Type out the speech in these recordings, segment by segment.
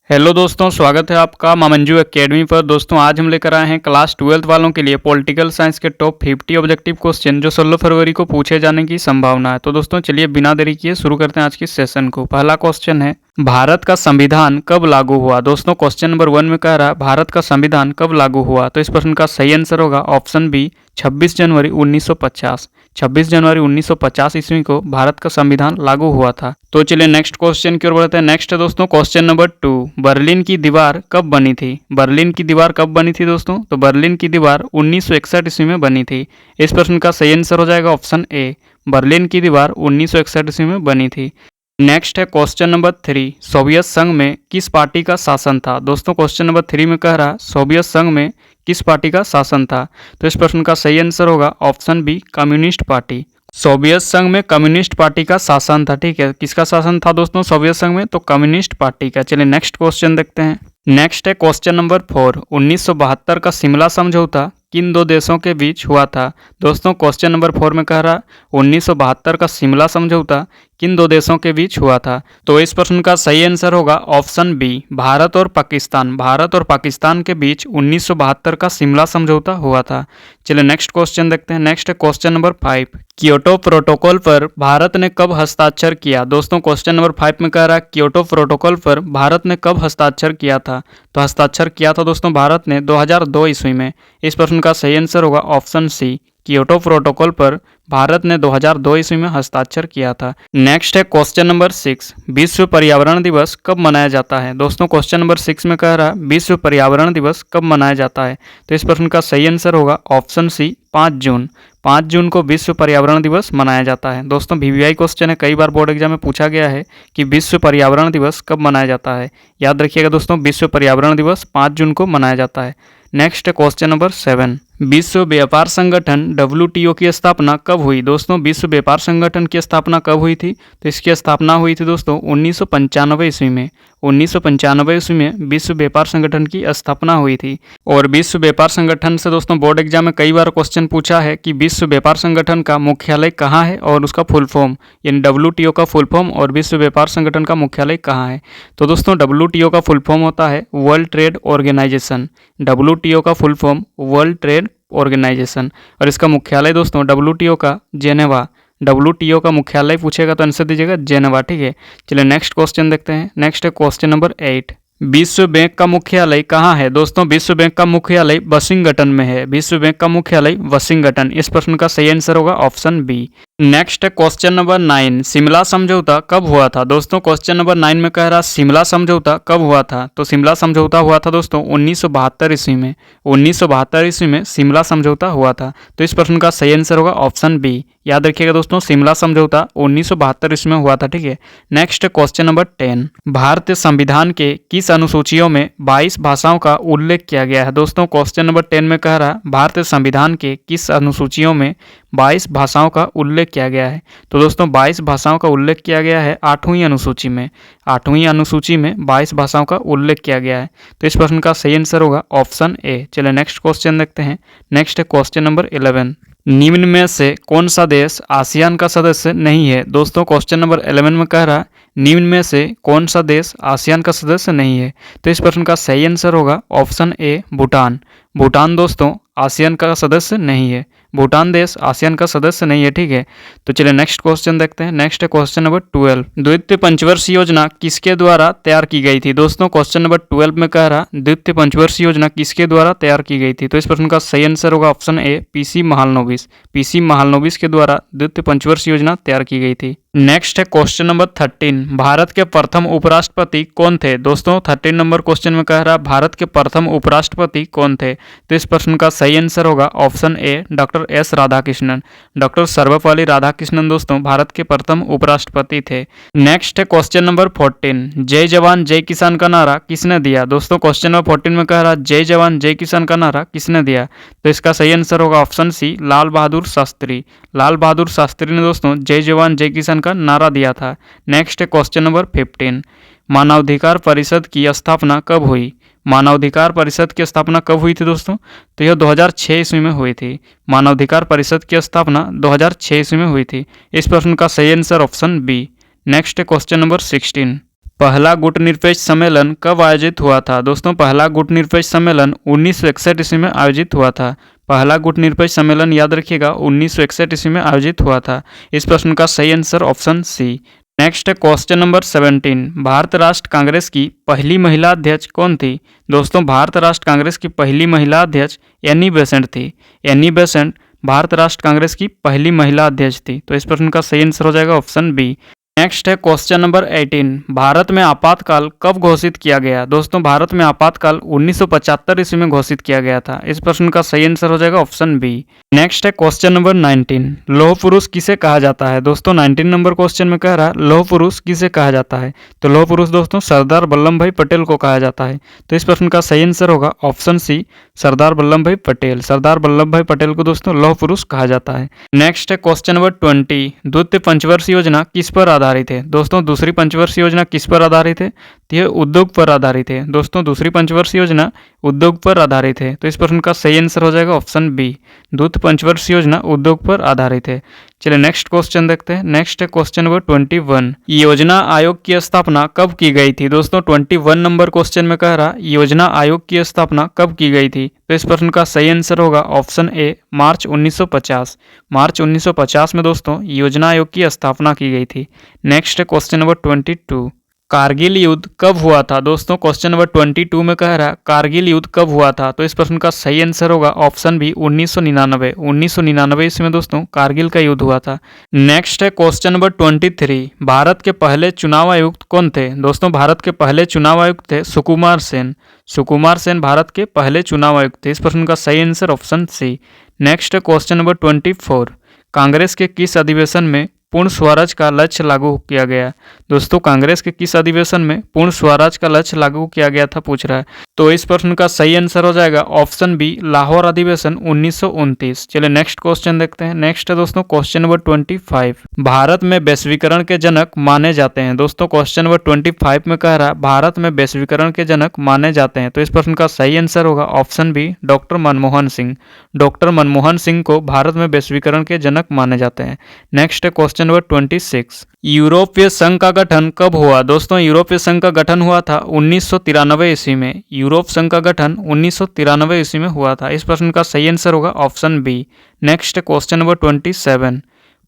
Hello दोस्तों, स्वागत है आपका मामंजू एकेडमी पर। दोस्तों आज हम लेकर आए हैं क्लास 12th वालों के लिए पॉलिटिकल साइंस के टॉप 50 ऑब्जेक्टिव क्वेश्चन जो 16 फरवरी को पूछे जाने की संभावना है। तो दोस्तों चलिए बिना देरी किए शुरू करते हैं आज की सेशन को। पहला क्वेश्चन है, भारत का संविधान कब लागू हुआ। दोस्तों क्वेश्चन नंबर 1 में कह रहा है भारत का संविधान कब लागू हुआ। तो इस प्रश्न का सही आंसर होगा ऑप्शन बी 26 जनवरी 1950। 26 जनवरी 1950 ईस्वी को भारत का संविधान लागू हुआ था। तो चलिए नेक्स्ट क्वेश्चन की ओर बढ़ते हैं। नेक्स्ट है दोस्तों क्वेश्चन नंबर 2, बर्लिन की दीवार कब बनी थी। बर्लिन की दीवार कब बनी थी दोस्तों। तो बर्लिन की दीवार 1961 ईस्वी में बनी थी। इस प्रश्न का सही आंसर हो जाएगा ऑप्शन ए, बर्लिन की दीवार 1961 ईस्वी में बनी थी। नेक्स्ट है क्वेश्चन नंबर 3, सोवियत संघ में किस पार्टी का शासन था। दोस्तों क्वेश्चन नंबर 3 में कह रहा है सोवियत संघ में किस पार्टी का शासन था। तो इस प्रश्न का सही आंसर होगा option B, communist party. Soviet संघ में कम्युनिस्ट पार्टी का शासन था। ठीक है, किसका शासन था दोस्तों सोवियत संघ में। तो कम्युनिस्ट पार्टी का। चलिए नेक्स्ट क्वेश्चन देखते हैं। नेक्स्ट है क्वेश्चन नंबर 4, 1972 का शिमला समझौता किन दो देशों के बीच हुआ था। दोस्तों क्वेश्चन नंबर 4 में कह रहा 1972 का शिमला समझौता किन दो देशों के बीच हुआ था। तो इस प्रश्न का सही आंसर होगा ऑप्शन बी, भारत और पाकिस्तान। भारत और पाकिस्तान के बीच 1972 का शिमला समझौता हुआ था। चलिए नेक्स्ट क्वेश्चन देखते हैं। नेक्स्ट है क्वेश्चन नंबर 5, क्योटो प्रोटोकॉल पर भारत ने कब हस्ताक्षर किया। दोस्तों क्वेश्चन नंबर 5 में कह रहा है क्योटो प्रोटोकॉल पर भारत ने कब हस्ताक्षर किया था। तो हस्ताक्षर किया था दोस्तों भारत ने 2002 ईस्वी में। इस प्रश्न का सही आंसर होगा ऑप्शन सी, क्योटो प्रोटोकॉल पर भारत ने 2002 ईस्वी में हस्ताक्षर किया था। नेक्स्ट है क्वेश्चन नंबर 6, विश्व पर्यावरण दिवस कब मनाया जाता है। दोस्तों क्वेश्चन नंबर 6 में कह रहा है विश्व पर्यावरण दिवस कब मनाया जाता है। तो इस प्रश्न का सही आंसर होगा ऑप्शन सी, 5 जून। 5 जून को विश्व पर्यावरण दिवस मनाया जाता है। दोस्तों वीवीआई क्वेश्चन है, कई बार बोर्ड एग्जाम में पूछा गया है कि विश्व पर्यावरण दिवस कब मनाया जाता है। याद रखिएगा दोस्तों, विश्व पर्यावरण दिवस 5 जून को मनाया जाता है। नेक्स्ट क्वेश्चन नंबर 7, विश्व व्यापार संगठन WTO की स्थापना कब हुई। दोस्तों विश्व व्यापार संगठन की स्थापना कब हुई थी। तो इसकी स्थापना हुई थी दोस्तों 1995 ईस्वी में। 1995 ईस्वी में विश्व व्यापार संगठन की स्थापना हुई थी। और विश्व व्यापार संगठन से दोस्तों बोर्ड एग्जाम में कई बार क्वेश्चन पूछा है कि विश्व व्यापार संगठन का मुख्यालय कहाँ है और उसका फुल फॉर्म, यानी WTO का फुल फॉर्म और विश्व व्यापार संगठन का मुख्यालय कहाँ है। तो दोस्तों WTO का फुल फॉर्म होता है वर्ल्ड ट्रेड ऑर्गेनाइजेशन। WTO का full form world trade organisation. और इसका मुख्यालय दोस्तों WTO का जेनेवा। WTO का मुख्यालय पूछेगा तो आंसर दीजिएगा जेनेवा। ठीक है, चलिए नेक्स्ट क्वेश्चन देखते हैं। नेक्स्ट है क्वेश्चन नंबर 8, विश्व बैंक का मुख्यालय कहाँ है। दोस्तों विश्व बैंक का मुख्यालय वाशिंगटन में है। विश्व बैंक का मुख्यालय वाशिंगटन। इस प्रश्न का सही आंसर होगा ऑप्शन बी। नेक्स्ट है क्वेश्चन नंबर 9, शिमला समझौता कब हुआ था। दोस्तों क्वेश्चन नंबर 9 में कह रहा शिमला समझौता कब हुआ था। तो शिमला समझौता हुआ था दोस्तों 1972 ईस्वी में। 1972 ईस्वी में शिमला समझौता हुआ था। तो इस प्रश्न का सही आंसर होगा ऑप्शन बी। याद रखिएगा दोस्तों, शिमला समझौता 1972 ईस्वी में हुआ था। ठीक है, नेक्स्ट क्वेश्चन नंबर 10, भारतीय संविधान के किस अनुसूचियों में 22 भाषाओं का उल्लेख किया गया है। दोस्तों क्वेश्चन नंबर 10 में कह रहा भारतीय संविधान के किस अनुसूचियों में 22 भाषाओं का उल्लेख किया गया है। तो दोस्तों 22 भाषाओं का उल्लेख किया गया है 8वीं अनुसूची में। 8वीं अनुसूची में 22 भाषाओं का उल्लेख किया गया है। तो इस प्रश्न का सही आंसर होगा ऑप्शन ए। चलिए नेक्स्ट क्वेश्चन देखते हैं। नेक्स्ट है क्वेश्चन नंबर 11, निम्न में से कौन सा देश आसियान का सदस्य नहीं है। दोस्तों क्वेश्चन नंबर 11 में कह रहा निम्न में से कौन सा देश आसियान का सदस्य नहीं है। तो इस प्रश्न का सही आंसर होगा ऑप्शन ए, भूटान। भूटान दोस्तों आसियान का सदस्य नहीं है। भूटान देश आसियान का सदस्य नहीं है। ठीक है, तो चलिए नेक्स्ट क्वेश्चन देखते हैं। नेक्स्ट है क्वेश्चन नंबर 12, द्वितीय पंचवर्षीय योजना किसके द्वारा तैयार की गई थी। दोस्तों क्वेश्चन नंबर 12 में कह रहा द्वितीय पंचवर्षीय योजना किसके द्वारा तैयार की गई थी। तो इस प्रश्न का सही आंसर होगा option A, PC Mahalanobis. PC Mahalanobis के द्वारा द्वितीय पंचवर्षीय योजना तैयार की गई थी। नेक्स्ट है क्वेश्चन नंबर 13, भारत के प्रथम उपराष्ट्रपति कौन थे। दोस्तों 13 नंबर क्वेश्चन में कह रहा भारत के प्रथम उपराष्ट्रपति कौन थे। तो इस प्रश्न का सही आंसर होगा option A, doctor S Radhakrishnan. Doctor Sarvepalli Radhakrishnan दोस्तों भारत के प्रथम उपराष्ट्रपति थे। नेक्स्ट है क्वेश्चन नंबर 14, जय जवान जय किसान का नारा किसने दिया। दोस्तों क्वेश्चन नंबर 14 में कह रहा जय जवान जय किसान का नारा किसने दिया। तो इसका सही आंसर होगा ऑप्शन सी, लाल बहादुर शास्त्री। लाल बहादुर शास्त्री ने दोस्तों जय जवान जय किसान का नारा दिया था। नेक्स्ट है क्वेश्चन नंबर 15, मानवाधिकार परिषद की स्थापना कब हुई। मानवाधिकार परिषद की स्थापना कब हुई थी दोस्तों। तो यह 2006 ईस्वी में हुई थी। मानवाधिकार परिषद की स्थापना 2006 ईस्वी में हुई थी। इस प्रश्न का सही आंसर ऑप्शन बी। नेक्स्ट है क्वेश्चन नंबर 16, पहला गुटनिरपेक्ष सम्मेलन कब आयोजित हुआ था? दोस्तों पहला गुटनिरपेक्ष सम्मेलन 1961 ईस्वी में आयोजित हुआ था। पहला गुटनिरपेक्ष सम्मेलन याद रखिएगा 1961 ईस्वी में आयोजित हुआ था। इस प्रश्न का सही आंसर ऑप्शन सी। नेक्स्ट है क्वेश्चन नंबर 17। भारत राष्ट्र कांग्रेस की पहली महिला अध्यक्ष कौन थी? दोस्तों भारत राष्ट्र कांग्रेस की पहली महिला अध्यक्ष एनी बेसेंट थी। एनी बेसेंट भारत राष्ट्र कांग्रेस की पहली महिला अध्यक्ष थी। तो इस प्रश्न का सही आंसर हो जाएगा ऑप्शन बी। नेक्स्ट है क्वेश्चन नंबर 18। भारत में आपातकाल कब घोषित किया गया? दोस्तों भारत में आपातकाल 1975 ईस्वी में घोषित किया गया था। इस प्रश्न का सही आंसर हो जाएगा ऑप्शन बी। नेक्स्ट है क्वेश्चन नंबर 19। लौह पुरुष किसे कहा जाता है? दोस्तों 19 नंबर क्वेश्चन में कह रहा है लौह पुरुष किसे कहा जाता है? तो लौह पुरुष दोस्तों सरदार वल्लभ भाई पटेल को कहा जाता है। तो इस प्रश्न का सही आंसर होगा ऑप्शन सी, सरदार वल्लभ भाई पटेल। सरदार वल्लभ भाई पटेल को दोस्तों लौह पुरुष कहा जाता है। नेक्स्ट है क्वेश्चन नंबर 20। द्वितीय पंचवर्षीय योजना किस पर आधारित है? दोस्तों दूसरी पंचवर्षीय योजना किस पर आधारित है? तो यह उद्योग पर आधारित है। दोस्तों दूसरी पंचवर्षीय योजना उद्योग पर आधारित है। तो इस प्रश्न का सही आंसर हो जाएगा ऑप्शन बी, द्वितीय पंचवर्षीय योजना उद्योग पर आधारित है। चलिए नेक्स्ट क्वेश्चन देखते हैं। नेक्स्ट है क्वेश्चन नंबर 21। योजना आयोग की स्थापना कब की गई थी? दोस्तों 21 नंबर क्वेश्चन में कह रहा योजना आयोग की स्थापना कब की गई थी? तो इस प्रश्न का सही आंसर होगा ऑप्शन ए, मार्च 1950। मार्च 1950 में दोस्तों योजना आयोग की स्थापना की गई थी। नेक्स्ट है क्वेश्चन नंबर 22। कारगिल युद्ध कब हुआ था? दोस्तों क्वेश्चन नंबर 22 में कह रहा है कारगिल युद्ध कब हुआ था? तो इस प्रश्न का सही आंसर होगा ऑप्शन बी, 1999। 1999 ईस्वी में दोस्तों कारगिल का युद्ध हुआ था। नेक्स्ट है क्वेश्चन नंबर 23। भारत के पहले चुनाव आयुक्त कौन थे? दोस्तों भारत के पहले चुनाव आयुक्त थे सुकुमार सेन। सुकुमार सेन भारत के पहले चुनाव आयुक्त थे। इस प्रश्न का सही आंसर ऑप्शन सी। नेक्स्ट है क्वेश्चन नंबर 24। कांग्रेस के किस अधिवेशन में पूर्ण स्वराज का लक्ष्य लागू किया गया? दोस्तों कांग्रेस के किस अधिवेशन में पूर्ण स्वराज का लक्ष्य लागू किया गया था पूछ रहा है। तो इस प्रश्न का सही आंसर हो जाएगा ऑप्शन बी, लाहौर अधिवेशन 1929। चलिए नेक्स्ट क्वेश्चन देखते हैं। नेक्स्ट है दोस्तों क्वेश्चन नंबर 25। भारत में वैश्वीकरण के जनक माने जाते हैं। दोस्तों क्वेश्चन नंबर 25 में कह रहा है भारत में वैश्वीकरण के जनक माने जाते हैं। तो इस प्रश्न का सही आंसर होगा option B, doctor Manmohan Singh. Doctor Manmohan Singh को भारत में वैश्वीकरण के जनक माने जाते हैं। नेक्स्ट है क्वेश्चन नंबर 26। यूरोपीय संघ का गठन कब हुआ? दोस्तों यूरोपीय संघ का गठन हुआ था 1993 ईस्वी में। यूरोप संघ का गठन 1993 ईस्वी में हुआ था। इस प्रश्न का सही आंसर होगा option B. Next question number 27।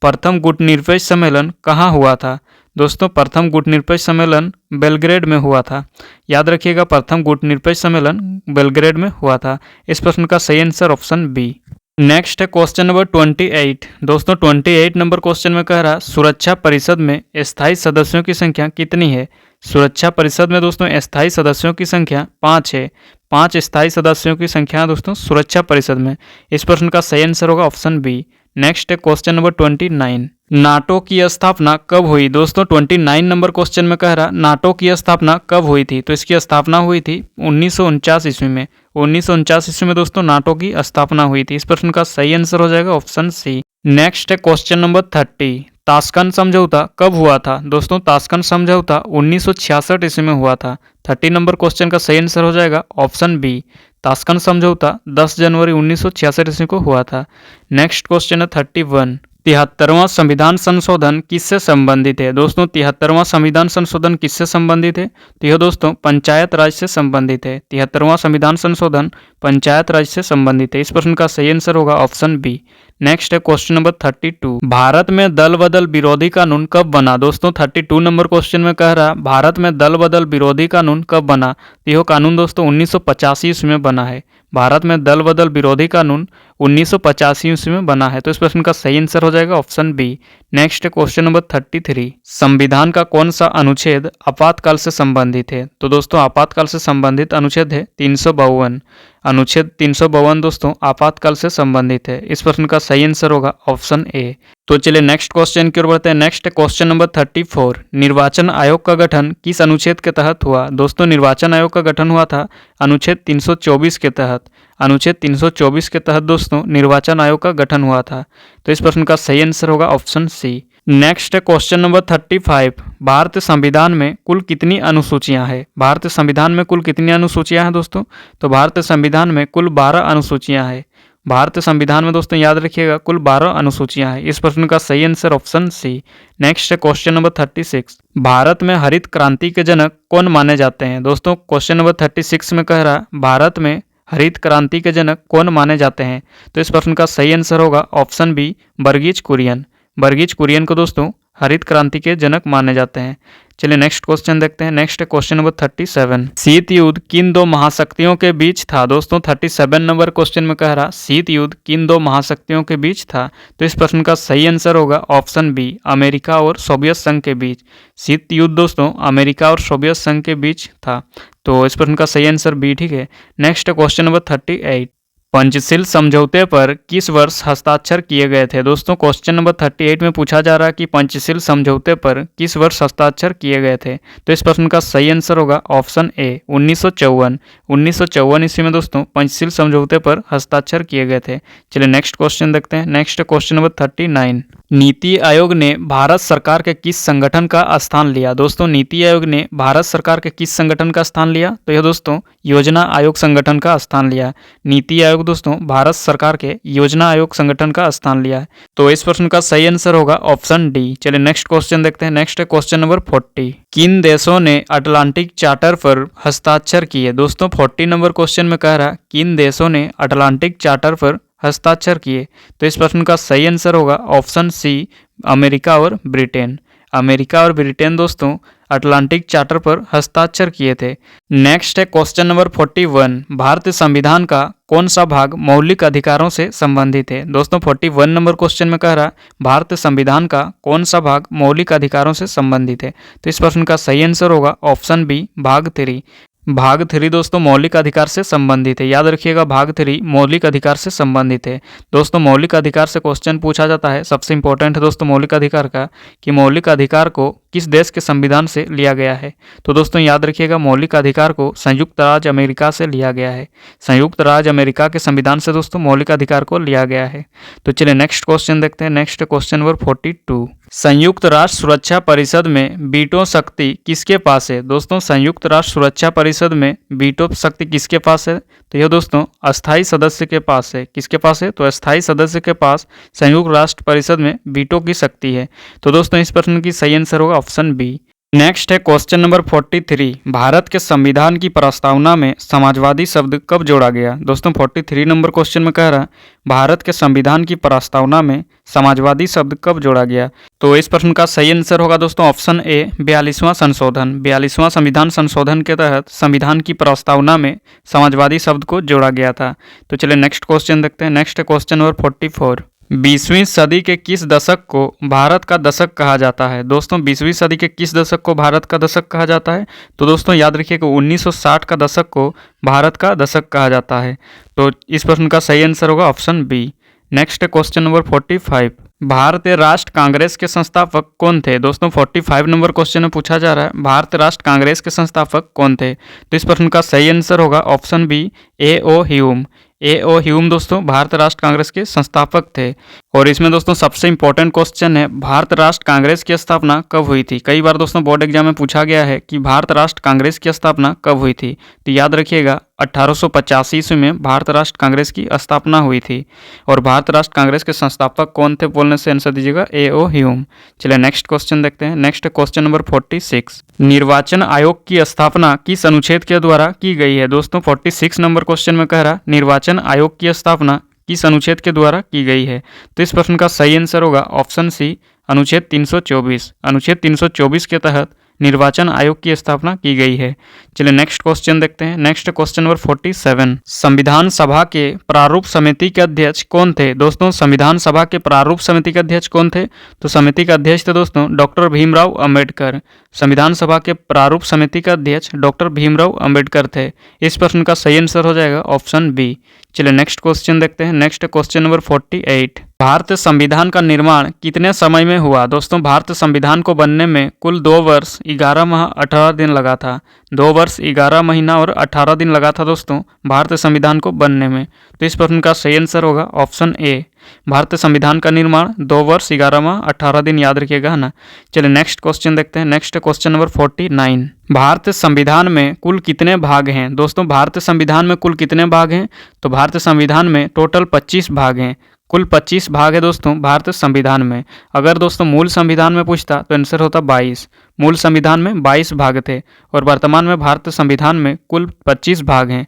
प्रथम गुटनिरपेक्ष सम्मेलन कहाँ हुआ था? दोस्तों प्रथम गुटनिरपेक्ष सम्मेलन बेलग्रेड में हुआ था। याद रखिएगा प्रथम गुटनिरपेक्ष सम्मेलन बेलग्रेड में हुआ था। इस प्रश्न का सही आंसर ऑप्शन बी। नेक्स्ट है क्वेश्चन नंबर 28। दोस्तों 28 नंबर क्वेश्चन में कह रहा सुरक्षा परिषद में स्थायी सदस्यों की संख्या कितनी है? सुरक्षा परिषद में दोस्तों स्थायी सदस्यों की संख्या 5 है। 5 स्थायी सदस्यों की संख्या दोस्तों सुरक्षा परिषद में। इस प्रश्न का सही आंसर होगा ऑप्शन बी। नेक्स्ट है क्वेश्चन नंबर 29। नाटो की स्थापना कब हुई? दोस्तों 29 नंबर क्वेश्चन में कह रहा नाटो की स्थापना कब हुई थी? तो इसकी स्थापना हुई थी 1949 ईस्वी में। 1949 ईस्वी में दोस्तों नाटो की स्थापना हुई थी। इस प्रश्न का सही आंसर हो जाएगा ऑप्शन सी। नेक्स्ट है क्वेश्चन नंबर 30। ताशकंद समझौता कब हुआ था? दोस्तों ताशकंद समझौता 1966 ईस्वी में हुआ था। 30 नंबर क्वेश्चन का सही आंसर हो जाएगा ऑप्शन बी। ताशकंद समझौता 10 जनवरी 1966 ईस्वी को हुआ था। नेक्स्ट क्वेश्चन है 31। 73वां संविधान संशोधन किससे संबंधित है? दोस्तों 73वां संविधान संशोधन किससे संबंधित है? तो यह दोस्तों पंचायत राज से संबंधित है। 73वां संविधान संशोधन पंचायत राज से संबंधित है। इस प्रश्न का सही आंसर होगा ऑप्शन बी। नेक्स्ट है क्वेश्चन नंबर 32। भारत में दल बदल विरोधी कानून कब बना? दोस्तों 32 नंबर क्वेश्चन में कह रहा भारत में दल बदल विरोधी कानून कब बना? तो यह कानून दोस्तों 1985 ईस्वी में बना है। भारत में दल बदल विरोधी कानून 1985 ईस्वी में बना है। तो इस प्रश्न का सही आंसर हो जाएगा option B. Next question number 33। संविधान का कौन सा अनुच्छेद आपातकाल से संबंधित है? तो दोस्तों आपातकाल से संबंधित अनुच्छेद है 352। अनुच्छेद 352 दोस्तों आपातकाल से संबंधित है। इस प्रश्न का सही आंसर होगा ऑप्शन ए। तो चलिए नेक्स्ट क्वेश्चन की ओर बढ़ते हैं। Next question number 34। निर्वाचन आयोग का गठन किस अनुच्छेद के तहत हुआ? दोस्तों निर्वाचन आयोग का गठन हुआ था अनुच्छेद 324 के तहत। अनुच्छेद 324 के तहत दोस्तों निर्वाचन आयोग का गठन हुआ था। तो इस प्रश्न का सही आंसर होगा ऑप्शन सी। नेक्स्ट है क्वेश्चन नंबर 35। भारतीय संविधान में कुल कितनी अनुसूचियां हैं? भारतीय संविधान में कुल कितनी अनुसूचियां हैं दोस्तों? तो भारतीय संविधान में कुल 12 अनुसूचियां हैं। भारतीय संविधान में दोस्तों याद रखिएगा कुल 12 अनुसूचियां हैं। इस प्रश्न का सही आंसर ऑप्शन सी। नेक्स्ट है क्वेश्चन नंबर 36। भारत में हरित क्रांति के जनक कौन माने जाते हैं? दोस्तों क्वेश्चन नंबर 36 में कह रहा है भारत में हरित क्रांति के जनक कौन माने जाते हैं? तो इस प्रश्न का सही आंसर होगा ऑप्शन बी, वर्गीज कुरियन। वर्गीज कुरियन को दोस्तों हरित क्रांति के जनक माने जाते हैं। चलिए नेक्स्ट क्वेश्चन देखते हैं। Next question number 37। शीत युद्ध किन दो महाशक्तियों के बीच था? दोस्तों 37 नंबर क्वेश्चन में कह रहा शीत युद्ध किन दो महाशक्तियों के बीच था? तो इस प्रश्न का सही आंसर होगा ऑप्शन बी, अमेरिका और सोवियत संघ के बीच। शीत युद्ध दोस्तों अमेरिका और सोवियत संघ के बीच था। तो इस प्रश्न का सही आंसर बी, ठीक है। Next question number 38। पंचशील समझौते पर किस वर्ष हस्ताक्षर किए गए थे? दोस्तों क्वेश्चन नंबर 38 में पूछा जा रहा है कि पंचशील समझौते पर किस वर्ष हस्ताक्षर किए गए थे? तो इस प्रश्न का सही आंसर होगा ऑप्शन ए, 1954। 1954 ईस्वी में दोस्तों पंचशील समझौते पर हस्ताक्षर किए गए थे। चलिए नेक्स्ट क्वेश्चन देखते हैं। Next question number 39। NITI Aayog ने भारत सरकार के किस संगठन का स्थान लिया? दोस्तों नीति आयोग ने भारत सरकार के किस संगठन का स्थान लिया? तो यह दोस्तों योजना आयोग संगठन का स्थान लिया। नीति आयोग दोस्तों भारत सरकार के योजना आयोग संगठन का स्थान लिया है। तो इस प्रश्न का सही आंसर होगा ऑप्शन डी। चलिए नेक्स्ट क्वेश्चन देखते हैं। Next question number 40। किन देशों ने अटलांटिक चार्टर पर हस्ताक्षर किए? दोस्तों 40 नंबर क्वेश्चन में कह रहा किन देशों ने अटलांटिक चार्टर पर हस्ताक्षर किए? तो इस प्रश्न का सही आंसर होगा ऑप्शन सी, अमेरिका और ब्रिटेन। अमेरिका और ब्रिटेन दोस्तों अटलांटिक चार्टर पर हस्ताक्षर किए थे। नेक्स्ट है क्वेश्चन नंबर 41। भारतीय संविधान का कौन सा भाग मौलिक अधिकारों से संबंधित है? दोस्तों 41 नंबर क्वेश्चन में कह रहा भारतीय संविधान का कौन सा भाग मौलिक अधिकारों से संबंधित है? तो इस प्रश्न का सही आंसर होगा ऑप्शन बी, भाग 3। भाग 3 दोस्तों मौलिक अधिकार से संबंधित है। याद रखिएगा भाग 3 मौलिक अधिकार से संबंधित है। दोस्तों मौलिक अधिकार से क्वेश्चन पूछा जाता है। सबसे इंपॉर्टेंट है दोस्तों मौलिक अधिकार का कि मौलिक अधिकार को किस देश के संविधान से लिया गया है? तो दोस्तों याद रखिएगा मौलिक अधिकार को संयुक्त राज्य अमेरिका से लिया गया है। संयुक्त राज्य अमेरिका के संविधान से दोस्तों मौलिक अधिकार को लिया गया है। तो चलिए नेक्स्ट क्वेश्चन देखते हैं। Next question number 42। संयुक्त राष्ट्र सुरक्षा परिषद में वीटो शक्ति किसके पास है? दोस्तों संयुक्त राष्ट्र सुरक्षा परिषद में वीटो शक्ति किसके पास है? तो यह दोस्तों अस्थायी सदस्य के पास है। किसके पास है? तो अस्थायी सदस्य के पास संयुक्त राष्ट्र परिषद में वीटो की शक्ति है। तो दोस्तों इस प्रश्न की सही आंसर होगा ऑप्शन बी। नेक्स्ट है क्वेश्चन नंबर 43। भारत के संविधान की प्रस्तावना में समाजवादी शब्द कब जोड़ा गया? दोस्तों 43 नंबर क्वेश्चन में कह रहा भारत के संविधान की प्रस्तावना में समाजवादी शब्द कब जोड़ा गया? तो इस प्रश्न का सही आंसर होगा दोस्तों ऑप्शन ए, 42वां संशोधन। 42वां संविधान संशोधन के तहत संविधान की प्रस्तावना में समाजवादी शब्द को जोड़ा गया था। तो चलिए नेक्स्ट क्वेश्चन देखते हैं। Next question number 44। 20वीं सदी के किस दशक को भारत का दशक कहा जाता है? दोस्तों 20वीं सदी के किस दशक को भारत का दशक कहा जाता है? तो दोस्तों याद रखिएगा 1960 का दशक को भारत का दशक कहा जाता है। तो इस प्रश्न का सही आंसर होगा option B. Next question number 45। भारतीय राष्ट्र कांग्रेस के संस्थापक कौन थे? दोस्तों 45 नंबर क्वेश्चन में पूछा जा रहा है भारतीय राष्ट्र कांग्रेस के संस्थापक कौन थे? तो इस प्रश्न का सही आंसर होगा option B, A O. Hume. A O. Hume दोस्तों भारत राष्ट्र कांग्रेस के संस्थापक थे। और इसमें दोस्तों सबसे इंपॉर्टेंट क्वेश्चन है भारत राष्ट्र कांग्रेस की स्थापना कब हुई थी? कई बार दोस्तों बोर्ड एग्जाम में पूछा गया है कि भारत राष्ट्र कांग्रेस की स्थापना कब हुई थी? तो याद रखिएगा 1885 ईस्वी में भारत राष्ट्र कांग्रेस की स्थापना हुई थी। और भारत राष्ट्र कांग्रेस के संस्थापक कौन थे बोलने से आंसर दीजिएगा ए.ओ. ह्यूम। चलिए नेक्स्ट क्वेश्चन देखते हैं। Next question number 46। निर्वाचन आयोग की स्थापना किस अनुच्छेद के द्वारा की गई है? दोस्तों 46 नंबर क्वेश्चन में कह रहा निर्वाचन आयोग की स्थापना किस अनुच्छेद के द्वारा की गई है? तो इस प्रश्न का सही आंसर होगा ऑप्शन सी, अनुच्छेद 324। अनुच्छेद 324 के तहत निर्वाचन आयोग की स्थापना की गई है। चलिए नेक्स्ट क्वेश्चन देखते हैं। Next question number 47। संविधान सभा के प्रारूप समिति के अध्यक्ष कौन थे? दोस्तों संविधान सभा के प्रारूप समिति के अध्यक्ष कौन थे? तो समिति के अध्यक्ष थे दोस्तों डॉक्टर भीमराव अंबेडकर। संविधान सभा के प्रारूप समिति का अध्यक्ष डॉक्टर भीमराव अंबेडकर थे। इस प्रश्न का सही आंसर हो जाएगा ऑप्शन बी। चलिए नेक्स्ट क्वेश्चन देखते हैं। Next question number 48। भारतीय संविधान का निर्माण कितने समय में हुआ? दोस्तों भारतीय संविधान को बनने में कुल 2 वर्ष 11 माह 18 दिन लगा था। 2 वर्ष 11 महीना और 18 दिन लगा था दोस्तों भारतीय संविधान को बनने में। तो इस प्रश्न का सही आंसर होगा ऑप्शन ए। भारतीय संविधान का निर्माण 2 वर्ष 11 माह 18 दिन, याद रखिएगा, है ना। चलिए नेक्स्ट क्वेश्चन देखते हैं। Next question number 49। भारतीय संविधान में कुल कितने भाग हैं? दोस्तों भारतीय संविधान में कुल कितने भाग हैं? तो भारतीय संविधान में टोटल 25 भाग हैं। कुल 25 भाग है दोस्तों भारतीय संविधान में। अगर दोस्तों मूल संविधान में पूछता तो आंसर होता 22। मूल संविधान में 22 भाग थे और वर्तमान में भारतीय संविधान में कुल 25 भाग हैं।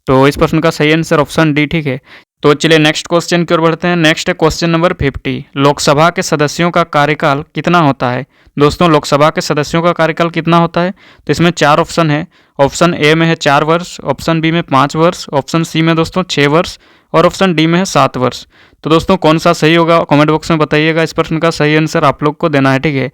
तो इस प्रश्न का सही आंसर ऑप्शन डी, ठीक है। तो चलिए नेक्स्ट क्वेश्चन की ओर बढ़ते हैं। नेक्स्ट है क्वेश्चन नंबर 50। लोकसभा के सदस्यों का कार्यकाल कितना होता है? दोस्तों लोकसभा के सदस्यों का कार्यकाल कितना होता है? तो इसमें 4 ऑप्शन है। ऑप्शन ए में है 4 वर्ष, ऑप्शन बी में 5 वर्ष, ऑप्शन सी में दोस्तों 6 वर्ष और ऑप्शन डी में है 7 वर्ष। तो दोस्तों कौन सा सही होगा कमेंट बॉक्स में बताइएगा। इस प्रश्न का सही आंसर आप लोग को देना है, ठीक है।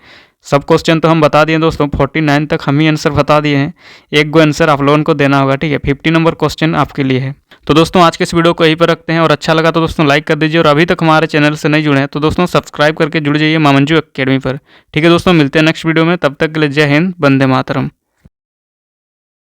सब क्वेश्चन तो हम बता दिए दोस्तों, 49 तक हम ही आंसर बता दिए हैं। एक गो आंसर आप लोगों को देना होगा, ठीक है। 50 नंबर क्वेश्चन आपके लिए है। तो दोस्तों आज के इस वीडियो को यहीं पर रखते हैं और अच्छा लगा तो दोस्तों लाइक कर दीजिए और अभी तक हमारे चैनल से नहीं जुड़े हैं तो दोस्तों सब्सक्राइब करके जुड़ जाइए मामंजू एकेडमी पर, ठीक है। दोस्तों मिलते हैं नेक्स्ट वीडियो में, तब तक के लिए जय हिंद, वंदे मातरम।